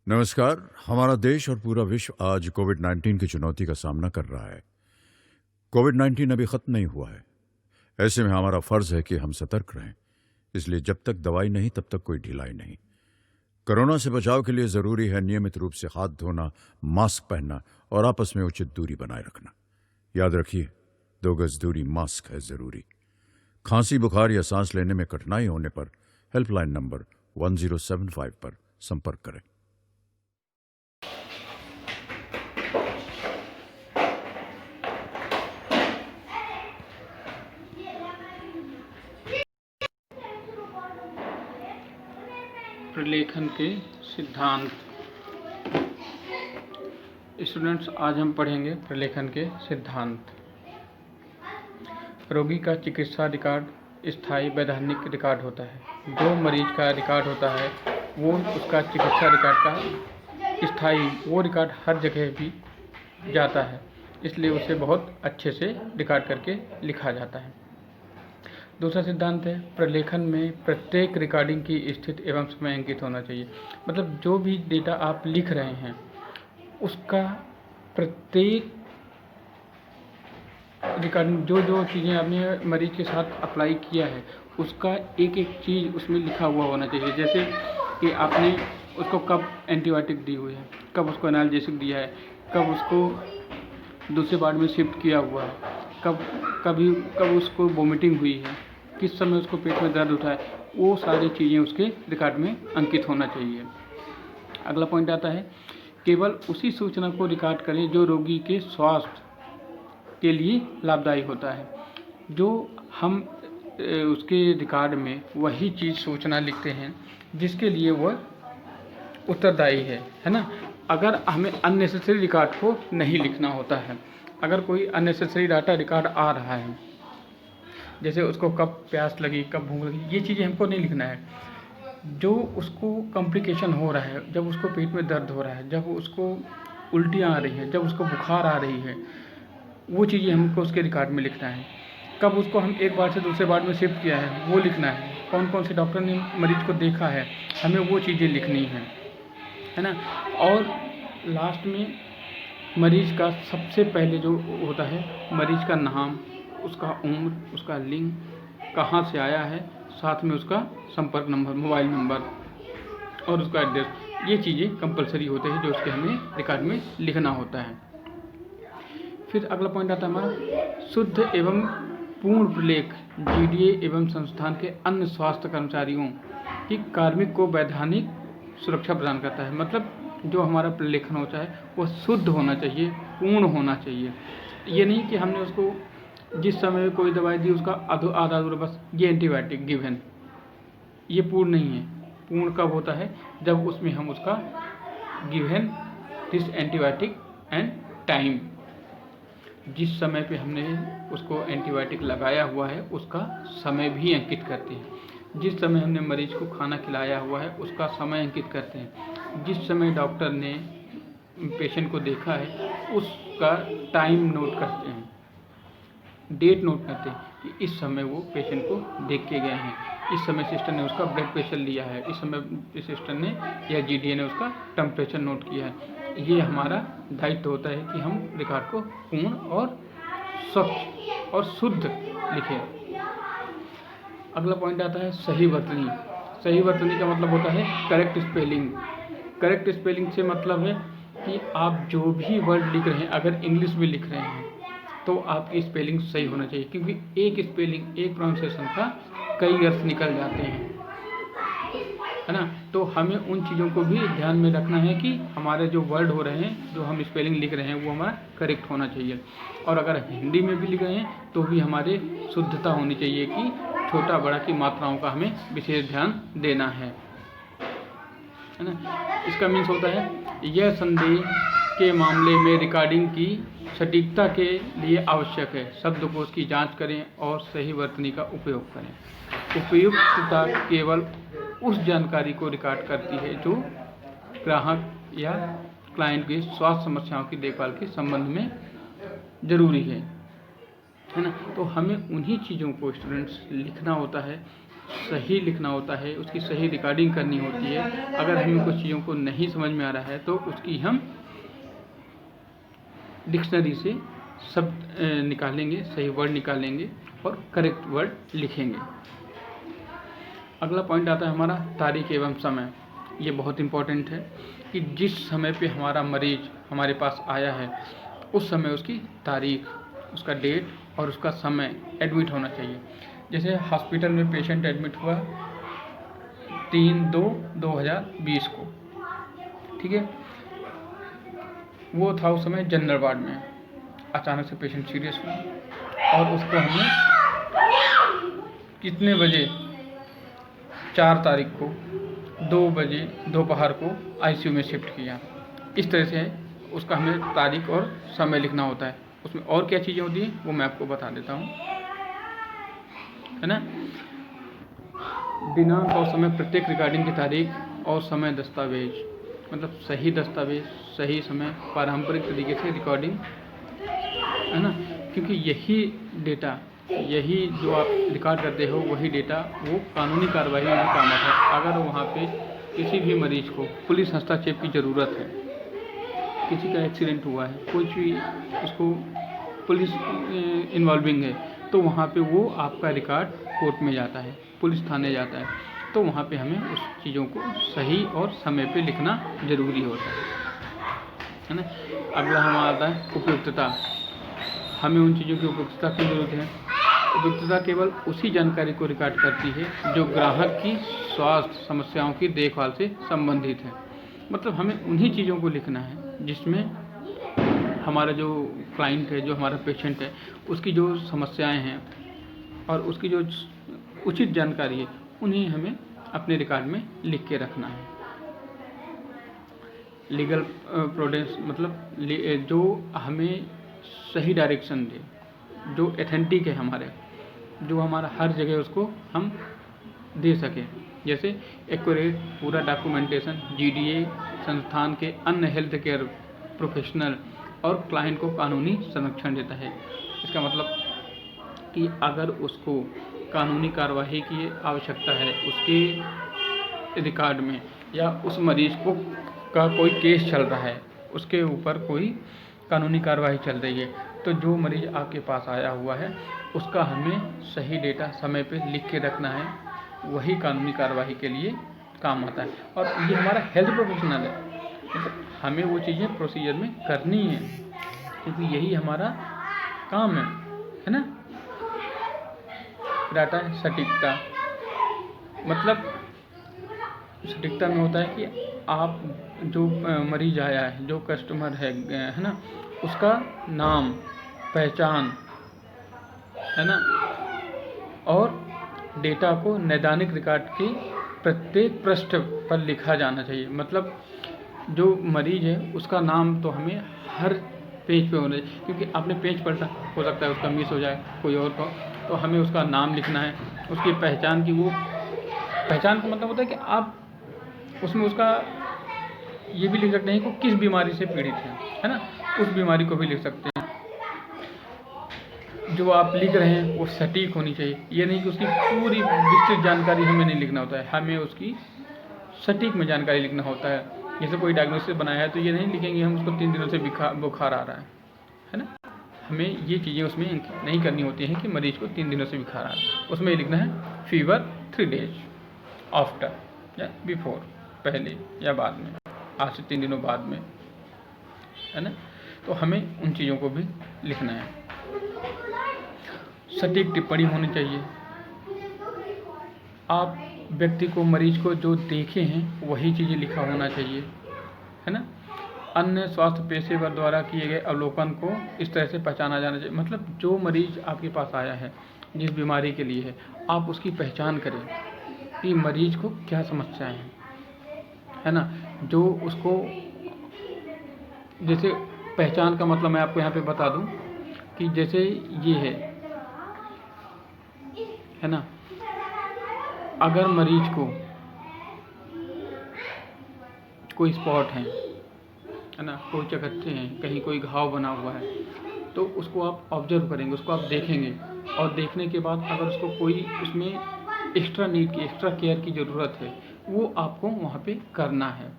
नमस्कार। हमारा देश और पूरा विश्व आज कोविड-19 की चुनौती का सामना कर रहा है। कोविड-19 अभी खत्म नहीं हुआ है। ऐसे में हमारा फर्ज है कि हम सतर्क रहें। इसलिए जब तक दवाई नहीं तब तक कोई ढिलाई नहीं। कोरोना से बचाव के लिए जरूरी है नियमित रूप से हाथ धोना, मास्क पहनना और आपस में उचित दूरी बनाए रखना। याद रखिए, 2 गज दूरी, मास्क है जरूरी। खांसी, बुखार या सांस लेने में कठिनाई होने पर हेल्पलाइन नंबर 1075 पर संपर्क करें। प्रलेखन के सिद्धांत। स्टूडेंट्स, आज हम पढ़ेंगे प्रलेखन के सिद्धांत। रोगी का चिकित्सा रिकॉर्ड स्थायी वैधानिक रिकॉर्ड होता है। जो मरीज का रिकॉर्ड होता है वो उसका चिकित्सा रिकॉर्ड का स्थायी वो रिकॉर्ड हर जगह भी जाता है, इसलिए उसे बहुत अच्छे से रिकॉर्ड करके लिखा जाता है। दूसरा सिद्धांत है, प्रलेखन में प्रत्येक रिकॉर्डिंग की स्थिति एवं समय अंकित होना चाहिए। मतलब जो भी डेटा आप लिख रहे हैं उसका प्रत्येक रिकॉर्डिंग, जो जो चीज़ें आपने मरीज के साथ अप्लाई किया है उसका एक एक चीज़ उसमें लिखा हुआ होना चाहिए। जैसे कि आपने उसको कब एंटीबायोटिक दी हुई है, कब उसको एनाल्जेसिक दिया है, कब उसको दूसरे वार्ड में शिफ्ट किया हुआ है, कब उसको वोमिटिंग हुई है, किस समय उसको पेट में दर्द उठा है, वो सारी चीज़ें उसके रिकॉर्ड में अंकित होना चाहिए। अगला पॉइंट आता है, केवल उसी सूचना को रिकॉर्ड करें जो रोगी के स्वास्थ्य के लिए लाभदायी होता है। जो हम उसके रिकॉर्ड में वही चीज़ सूचना लिखते हैं जिसके लिए वह उत्तरदायी है ना। अगर हमें अननेसेसरी रिकॉर्ड को नहीं लिखना होता है, अगर कोई अननेसेसरी डाटा रिकॉर्ड आ रहा है, जैसे उसको कब प्यास लगी, कब भूख लगी, ये चीज़ें हमको नहीं लिखना है। जो उसको कॉम्प्लिकेशन हो रहा है, जब उसको पेट में दर्द हो रहा है, जब उसको उल्टियाँ आ रही हैं, जब उसको बुखार आ रही है, वो चीज़ें हमको उसके रिकॉर्ड में लिखना है। कब उसको हम एक बार से दूसरे वार्ड में शिफ्ट किया है वो लिखना है। कौन कौन से डॉक्टर ने मरीज को देखा है, हमें वो चीज़ें लिखनी है ना। और लास्ट में मरीज का सबसे पहले जो होता है, मरीज का नाम, उसका उम्र, उसका लिंग, कहाँ से आया है, साथ में उसका संपर्क नंबर, मोबाइल नंबर और उसका एड्रेस, ये चीज़ें कंपलसरी होते हैं जो उसके हमें रिकॉर्ड में लिखना होता है। फिर अगला पॉइंट आता है हमारा, शुद्ध एवं पूर्ण प्रलेख जीडीए एवं संस्थान के अन्य स्वास्थ्य कर्मचारियों की कार्मिक को वैधानिक सुरक्षा प्रदान करता है। मतलब जो हमारा प्रलेखन होता है वो शुद्ध होना चाहिए, पूर्ण होना चाहिए। ये नहीं कि हमने उसको जिस समय कोई दवाई दी उसका आधा अधूरा बस ये एंटीबायोटिक गिवन, ये पूर्ण नहीं है। पूर्ण कब होता है, जब उसमें हम उसका given this antibiotic and time, जिस समय पे हमने उसको एंटीबायोटिक लगाया हुआ है उसका समय भी अंकित करते हैं। जिस समय हमने मरीज को खाना खिलाया हुआ है उसका समय अंकित करते हैं। जिस समय डॉक्टर ने पेशेंट को देखा है उसका टाइम नोट करते हैं, डेट नोट करते हैं कि इस समय वो पेशेंट को देख के गए हैं, इस समय सिस्टर ने उसका ब्लड प्रेशर लिया है, इस समय सिस्टर ने या जीडीए ने उसका टेम्परेचर नोट किया है। ये हमारा दायित्व होता है कि हम रिकॉर्ड को पूर्ण और स्वच्छ और शुद्ध लिखें। अगला पॉइंट आता है सही वर्तनी। सही वर्तनी का मतलब होता है करेक्ट स्पेलिंग। करेक्ट स्पेलिंग से मतलब है कि आप जो भी वर्ड लिख रहे हैं, अगर इंग्लिश में लिख रहे हैं तो आपकी स्पेलिंग सही होना चाहिए, क्योंकि एक स्पेलिंग, एक प्रोनाउंसिएशन का कई अर्थ निकल जाते हैं, है ना। तो हमें उन चीज़ों को भी ध्यान में रखना है कि हमारे जो वर्ड हो रहे हैं, जो हम स्पेलिंग लिख रहे हैं वो हमारा करेक्ट होना चाहिए। और अगर हिंदी में भी लिख रहे हैं तो भी हमारे शुद्धता होनी चाहिए कि छोटा बड़ा की मात्राओं का हमें विशेष ध्यान देना है ना। इसका मीन्स होता है, यह संदेह के मामले में रिकॉर्डिंग की सटीकता के लिए आवश्यक है, शब्दकोश की जांच करें और सही वर्तनी का उपयोग करें। उपयुक्तता केवल उस जानकारी को रिकॉर्ड करती है जो ग्राहक या क्लाइंट की स्वास्थ्य समस्याओं की देखभाल के संबंध में जरूरी है ना। तो हमें उन्हीं चीज़ों को स्टूडेंट्स लिखना होता है सही लिखना होता है, उसकी सही रिकॉर्डिंग करनी होती है। अगर हमें कुछ चीज़ों को नहीं समझ में आ रहा है तो उसकी हम डिक्शनरी से शब्द निकालेंगे, सही वर्ड निकालेंगे और करेक्ट वर्ड लिखेंगे। अगला पॉइंट आता है हमारा तारीख एवं समय। ये बहुत इम्पोर्टेंट है कि जिस समय पे हमारा मरीज हमारे पास आया है उस समय उसकी तारीख, उसका डेट और उसका समय एडमिट होना चाहिए। जैसे हॉस्पिटल में पेशेंट एडमिट हुआ 3/2/2020 को, ठीक है, वो था उस समय जनरल वार्ड में। अचानक से पेशेंट सीरियस हुआ और उसको हमने कितने बजे, 4 तारीख को 2 बजे दोपहर को आईसीयू में शिफ्ट किया। इस तरह से उसका हमें तारीख और समय लिखना होता है। उसमें और क्या चीज़ें होती हैं वो मैं आपको बता देता हूँ, है ना। दिनांक और समय, प्रत्येक रिकॉर्डिंग की तारीख और समय दस्तावेज, मतलब सही दस्तावेज, सही समय, पारंपरिक तरीके से रिकॉर्डिंग, है ना, क्योंकि यही डेटा, यही जो आप रिकॉर्ड करते हो वही डेटा वो कानूनी कार्रवाई में भी काम आता है। अगर वहाँ पे किसी भी मरीज को पुलिस हस्तक्षेप की ज़रूरत है, किसी का एक्सीडेंट हुआ है, कोई भी उसको पुलिस इन्वॉल्विंग है, तो वहाँ पे वो आपका रिकॉर्ड कोर्ट में जाता है, पुलिस थाने जाता है, तो वहाँ पे हमें उस चीज़ों को सही और समय पे लिखना ज़रूरी होता है ना। अगला हमारा आता है उपयुक्तता। हमें उन चीज़ों की उपयुक्तता की ज़रूरत है। उपयुक्तता केवल उसी जानकारी को रिकॉर्ड करती है जो ग्राहक की स्वास्थ्य समस्याओं की देखभाल से संबंधित है। मतलब हमें उन्हीं चीज़ों को लिखना है जिसमें हमारा जो क्लाइंट है, जो हमारा पेशेंट है, उसकी जो समस्याएं हैं और उसकी जो उचित जानकारी है, उन्हें हमें अपने रिकॉर्ड में लिख के रखना है। लीगल प्रोडेंस, मतलब जो हमें सही डायरेक्शन दे, जो एथेंटिक है हमारे, जो हमारा हर जगह उसको हम दे सकें। जैसे एक्यूरेट पूरा डॉक्यूमेंटेशन जीडीए संस्थान के अन्य हेल्थ केयर प्रोफेशनल और क्लाइंट को कानूनी संरक्षण देता है। इसका मतलब कि अगर उसको कानूनी कार्रवाई की आवश्यकता है उसके रिकॉर्ड में, या उस मरीज को का कोई केस चल रहा है, उसके ऊपर कोई कानूनी कार्रवाई चल रही है, तो जो मरीज आपके पास आया हुआ है उसका हमें सही डेटा समय पे लिख के रखना है, वही कानूनी कार्रवाई के लिए काम आता है। और ये हमारा हेल्थ प्रोफेशनल है, मतलब हमें वो चीज़ें प्रोसीजर में करनी है, क्योंकि यही हमारा काम है ना। फिर आता है सटीकता। मतलब सटीकता में होता है कि आप जो मरीज आया है, जो कस्टमर है ना, उसका नाम, पहचान, है ना, और डेटा को नैदानिक रिकॉर्ड की प्रत्येक पृष्ठ पर लिखा जाना चाहिए। मतलब जो मरीज है उसका नाम तो हमें हर पेज पे होना चाहिए, क्योंकि आपने पेज पलटा, हो सकता है उसका मिस हो जाए कोई और को, तो हमें उसका नाम लिखना है, उसकी पहचान की, वो पहचान का मतलब होता है कि आप उसमें उसका ये भी लिख सकते हैं कि वो किस बीमारी से पीड़ित है ना, उस बीमारी को भी लिख सकते हैं। जो आप लिख रहे हैं वो सटीक होनी चाहिए, ये नहीं कि उसकी पूरी विस्तृत जानकारी हमें नहीं लिखना होता है, हमें उसकी सटीक में जानकारी लिखना होता है। जैसे कोई डायग्नोसिस बनाया है तो ये नहीं लिखेंगे हम उसको 3 दिनों से बुखार आ रहा है ना। हमें ये चीज़ें उसमें नहीं करनी होती हैं कि मरीज को 3 दिनों से बुखार आ रहा है, उसमें ये लिखना है फीवर 3 डेज आफ्टर या बिफोर, पहले या बाद में, आज से 3 दिनों बाद में, है ना। तो हमें उन चीज़ों को भी लिखना है। सटीक टिप्पणी होनी चाहिए। आप व्यक्ति को, मरीज को जो देखे हैं वही चीज़ें लिखा होना चाहिए, है ना। अन्य स्वास्थ्य पेशेवर द्वारा किए गए अवलोकन को इस तरह से पहचाना जाना चाहिए। मतलब जो मरीज आपके पास आया है, जिस बीमारी के लिए है, आप उसकी पहचान करें कि मरीज को क्या समस्याएं हैं, है ना। जो उसको, जैसे पहचान का मतलब मैं आपको यहाँ पे बता दूं कि जैसे ये है ना, अगर मरीज को कोई स्पॉट है ना, कोई चकत्ते हैं, कहीं कोई घाव बना हुआ है, तो उसको आप ऑब्जर्व करेंगे, उसको आप देखेंगे, और देखने के बाद अगर उसको कोई उसमें एक्स्ट्रा नीड की, एक्स्ट्रा केयर की ज़रूरत है, वो आपको वहाँ पे करना है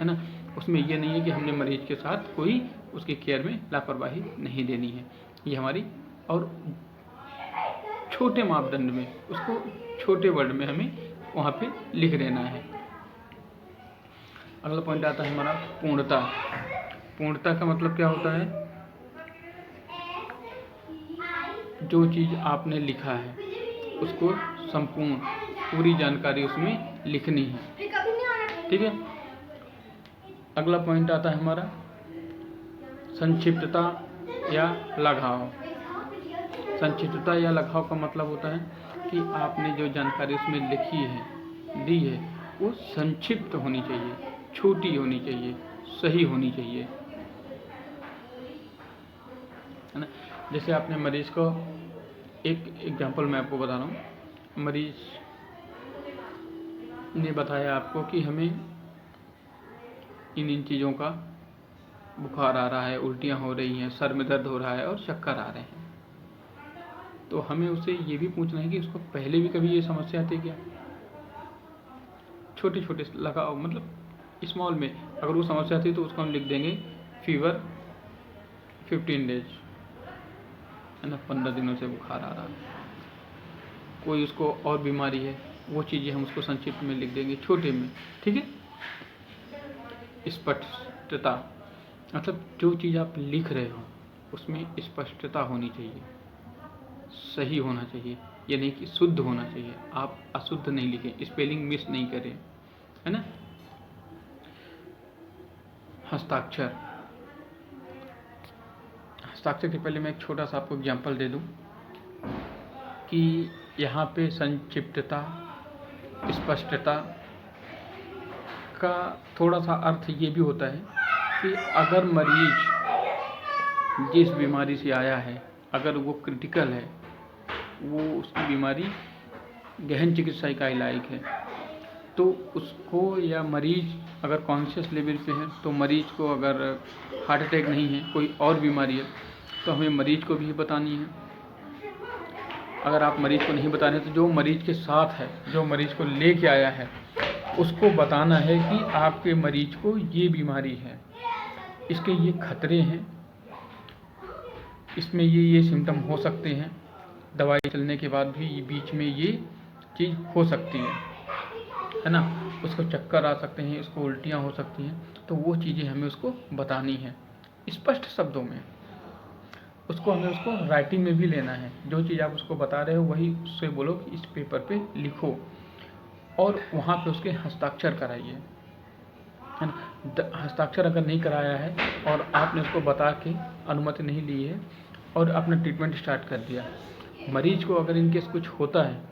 ना। उसमें ये नहीं है कि हमने मरीज के साथ कोई उसकी केयर में लापरवाही नहीं देनी है। ये हमारी, और छोटे मापदंड में उसको छोटे वर्ड में हमें वहाँ पे लिख देना है। अगला पॉइंट आता है हमारा पूर्णता। पूर्णता का मतलब क्या होता है? जो चीज़ आपने लिखा है उसको संपूर्ण पूरी जानकारी उसमें लिखनी है, ठीक है। अगला पॉइंट आता है हमारा संक्षिप्तता या लगाव। संक्षिप्तता या लगाव का मतलब होता है कि आपने जो जानकारी उसमें लिखी है, दी है, वो संक्षिप्त होनी चाहिए, छोटी होनी चाहिए, सही होनी चाहिए, है ना। जैसे आपने मरीज को, एक एग्जांपल मैं आपको बता रहा हूँ। मरीज ने बताया आपको कि हमें इन चीज़ों का बुखार आ रहा है, उल्टियाँ हो रही हैं, सर में दर्द हो रहा है और चक्कर आ रहे हैं। तो हमें उससे ये भी पूछना है कि उसको पहले भी कभी ये समस्या आती है क्या। छोटे छोटे लगाओ, मतलब स्मॉल में अगर वो समस्या आती है तो उसको हम लिख देंगे फीवर 15 डेज, है ना, 15 दिनों से बुखार आ रहा है। कोई उसको और बीमारी है, वो चीज़ें हम उसको संक्षिप्त में लिख देंगे, छोटे में, ठीक है। स्पष्टता मतलब जो चीज़ आप लिख रहे हो उसमें स्पष्टता होनी चाहिए, सही होना चाहिए, ये नहीं कि शुद्ध होना चाहिए। आप अशुद्ध नहीं लिखें, स्पेलिंग मिस नहीं करें, है ना। हस्ताक्षर। हस्ताक्षर के पहले मैं एक छोटा सा आपको एग्जांपल दे दूं कि यहाँ पे संक्षिप्तता, स्पष्टता का थोड़ा सा अर्थ ये भी होता है कि अगर मरीज जिस बीमारी से आया है, अगर वो क्रिटिकल है, वो उसकी बीमारी गहन चिकित्सा इकाई लायक है, तो उसको, या मरीज अगर कॉन्शियस लेवल पे है, तो मरीज को अगर हार्ट अटैक नहीं है, कोई और बीमारी है, तो हमें मरीज को भी बतानी है। अगर आप मरीज को नहीं बता रहे तो जो मरीज के साथ है, जो मरीज को लेके आया है, उसको बताना है कि आपके मरीज को ये बीमारी है, इसके ये खतरे हैं, इसमें ये सिम्टम हो सकते हैं, दवाई चलने के बाद भी बीच में ये चीज़ हो सकती है ना। उसको चक्कर आ सकते हैं, इसको उल्टियाँ हो सकती हैं, तो वो चीज़ें हमें उसको बतानी है स्पष्ट शब्दों में। उसको हमें उसको राइटिंग में भी लेना है। जो चीज़ आप उसको बता रहे हो वही उससे बोलो कि इस पेपर पे लिखो, और वहाँ पे उसके हस्ताक्षर कराइए, है ना। हस्ताक्षर अगर नहीं कराया है और आपने उसको बता के अनुमति नहीं ली है और आपने ट्रीटमेंट स्टार्ट कर दिया, मरीज को अगर इनकेस कुछ होता है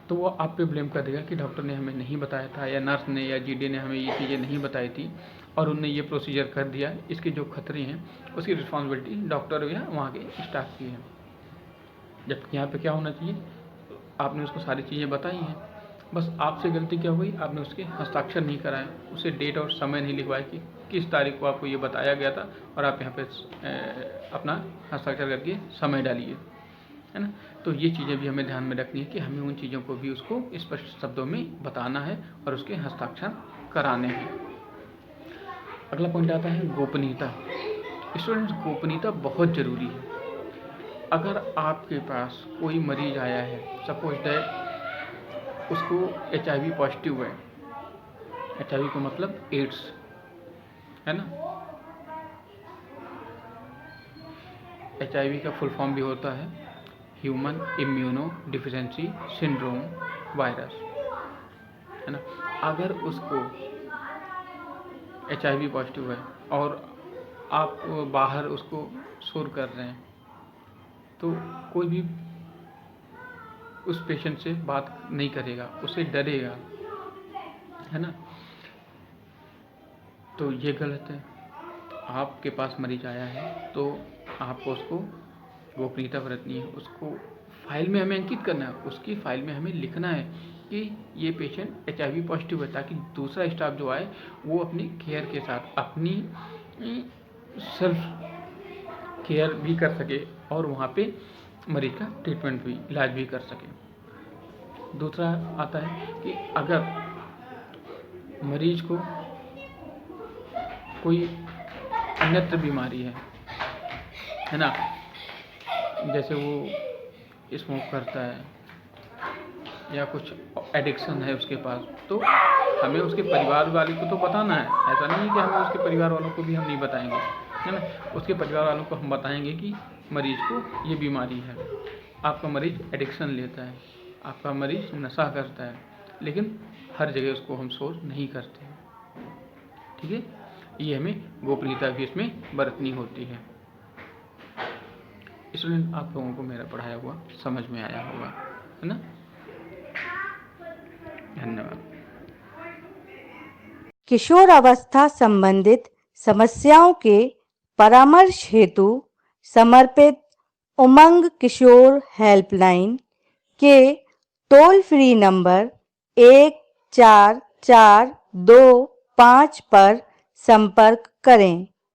तो वो आप पे ब्लेम कर देगा कि डॉक्टर ने हमें नहीं बताया था, या नर्स ने या जीडी ने हमें ये चीज़ें नहीं बताई थी और उनने ये प्रोसीजर कर दिया, इसके जो खतरे हैं उसकी रिस्पॉन्सिबिलिटी डॉक्टर या वहाँ के स्टाफ की है। जबकि यहाँ पे क्या होना चाहिए, आपने उसको सारी चीज़ें बताई हैं, बस आपसे गलती क्या हुई, आपने उसके हस्ताक्षर नहीं कराए, उसे डेट और समय नहीं लिखवाए कि किस तारीख को आपको ये बताया गया था, और आप यहाँ पे अपना हस्ताक्षर करके समय डालिए, है ना। तो ये चीज़ें भी हमें ध्यान में रखनी है कि हमें उन चीज़ों को भी उसको स्पष्ट शब्दों में बताना है और उसके हस्ताक्षर कराने हैं। अगला पॉइंट आता है गोपनीयता। स्टूडेंट्स, गोपनीयता बहुत ज़रूरी है। अगर आपके पास कोई मरीज आया है, सपोज दैट उसको HIV पॉजिटिव है, HIV का मतलब एड्स, है ना। HIV का फुल फॉर्म भी होता है human immuno deficiency syndrome virus, है ना। अगर उसको HIV पॉजिटिव है और आप बाहर उसको शोर कर रहे हैं, तो कोई भी उस पेशेंट से बात नहीं करेगा, उससे डरेगा, है ना। तो ये गलत है। आपके पास मरीज आया है तो आपको उसको गोपनीयता बरतनी है, उसको फाइल में हमें अंकित करना है, उसकी फाइल में हमें लिखना है कि ये पेशेंट HIV पॉजिटिव है, ताकि दूसरा स्टाफ जो आए वो अपनी केयर के साथ अपनी सेल्फ केयर भी कर सके और वहाँ पे मरीज का ट्रीटमेंट भी, इलाज भी कर सके। दूसरा आता है कि अगर मरीज को कोई अन्यत्र बीमारी है ना, जैसे वो स्मोक करता है या कुछ एडिक्शन है उसके पास, तो हमें उसके परिवार वाले को तो बताना है। ऐसा नहीं है कि हमें उसके परिवार वालों को भी हम नहीं बताएंगे, है ना। उसके परिवार वालों को हम बताएंगे कि मरीज को ये बीमारी है, आपका मरीज एडिक्शन लेता है, आपका मरीज नशा करता है, लेकिन हर जगह उसको हम शोर नहीं करते हैं, ठीक है। ये हमें गोपनीयता भी इसमें बरतनी होती है। इसलिए आप लोगों को मेरा पढ़ाया हुआ समझ में आया होगा, है ना। धन्यवाद। किशोर अवस्था संबंधित समस्याओं के परामर्श हेतु समर्पित उमंग किशोर हेल्पलाइन के टोल फ्री नंबर 144225 पर संपर्क करें।